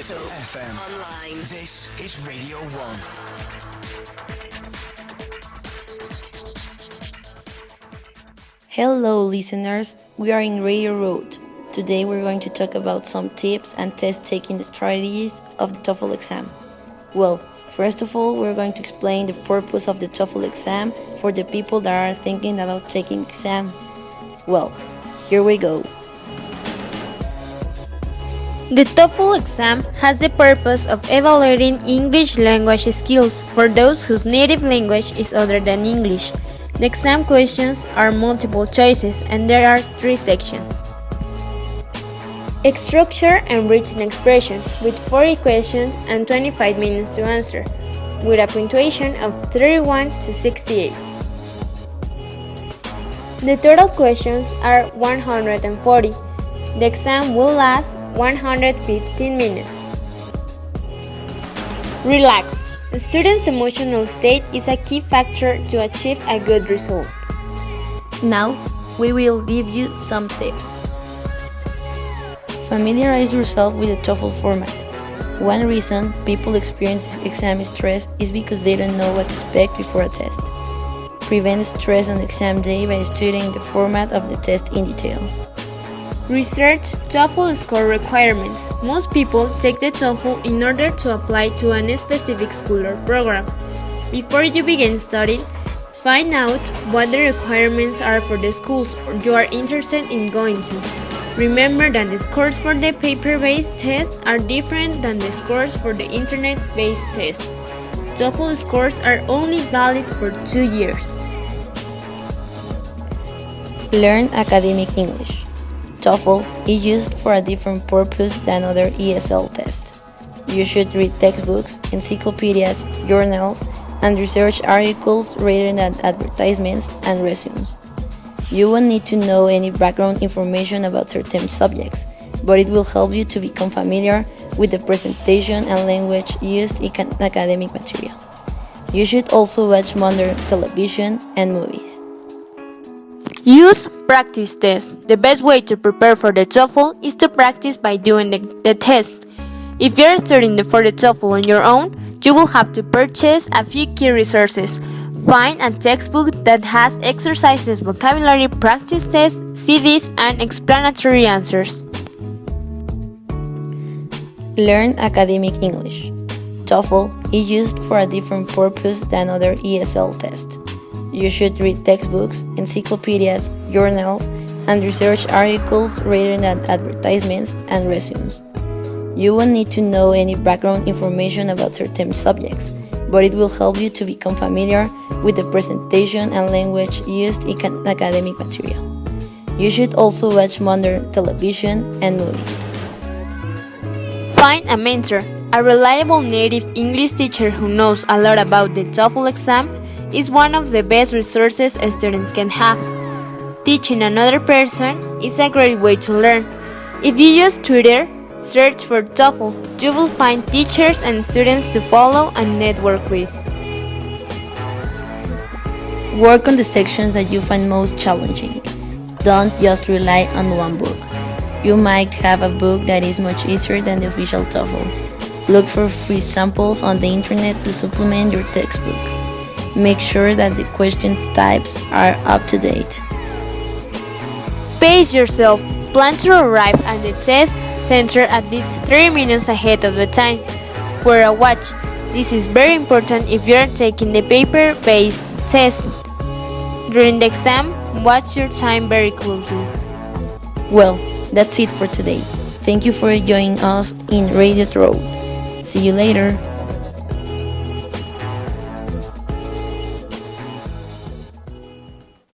FM. Online. This is Radio 1. Hello listeners, we are in Radio Road. Today we're going to talk about some tips and test-taking strategies of the TOEFL exam. Well, first of all, we're going to explain the purpose of the TOEFL exam for the people that are thinking about taking exam. Well, here we go. The TOEFL exam has the purpose of evaluating English language skills for those whose native language is other than English. The exam questions are multiple choices and there are 3 sections. Structure and written expressions with 40 questions and 25 minutes to answer, with a punctuation of 31 to 68. The total questions are 140. The exam will last 115 minutes. Relax. The student's emotional state is a key factor to achieve a good result. Now, we will give you some tips. Familiarize yourself with the TOEFL format. One reason people experience exam stress is because they don't know what to expect before a test. Prevent stress on exam day by studying the format of the test in detail. Research TOEFL score requirements. Most people take the TOEFL in order to apply to a specific school or program. Before you begin studying, find out what the requirements are for the schools you are interested in going to. Remember that the scores for the paper-based test are different than the scores for the internet-based test. TOEFL scores are only valid for 2 years. Learn academic English. TOEFL is used for a different purpose than other ESL tests. You should read textbooks, encyclopedias, journals, and research articles rather than advertisements and resumes. You won't need to know any background information about certain subjects, but it will help you to become familiar with the presentation and language used in academic material. You should also watch modern television and movies. Use practice tests. The best way to prepare for the TOEFL is to practice by doing the test. If you are studying for the TOEFL on your own, you will have to purchase a few key resources. Find a textbook that has exercises, vocabulary, practice tests, CDs, and explanatory answers. Learn academic English. TOEFL is used for a different purpose than other ESL tests. You should read textbooks, encyclopedias, journals, and research articles rather than advertisements and resumes. You won't need to know any background information about certain subjects, but it will help you to become familiar with the presentation and language used in academic material. You should also watch modern television and movies. Find a mentor. A reliable native English teacher who knows a lot about the TOEFL exam is one of the best resources a student can have. Teaching another person is a great way to learn. If you use Twitter, search for TOEFL. You will find teachers and students to follow and network with. Work on the sections that you find most challenging. Don't just rely on one book. You might have a book that is much easier than the official TOEFL. Look for free samples on the internet to supplement your textbook. Make sure that the question types are up to date. Pace yourself. Plan to arrive at the test center at least 30 minutes ahead of the time. Wear a watch. This is very important if you are taking the paper-based test. During the exam, watch your time very closely. Well, that's it for today. Thank you for joining us in Radio Road. See you later.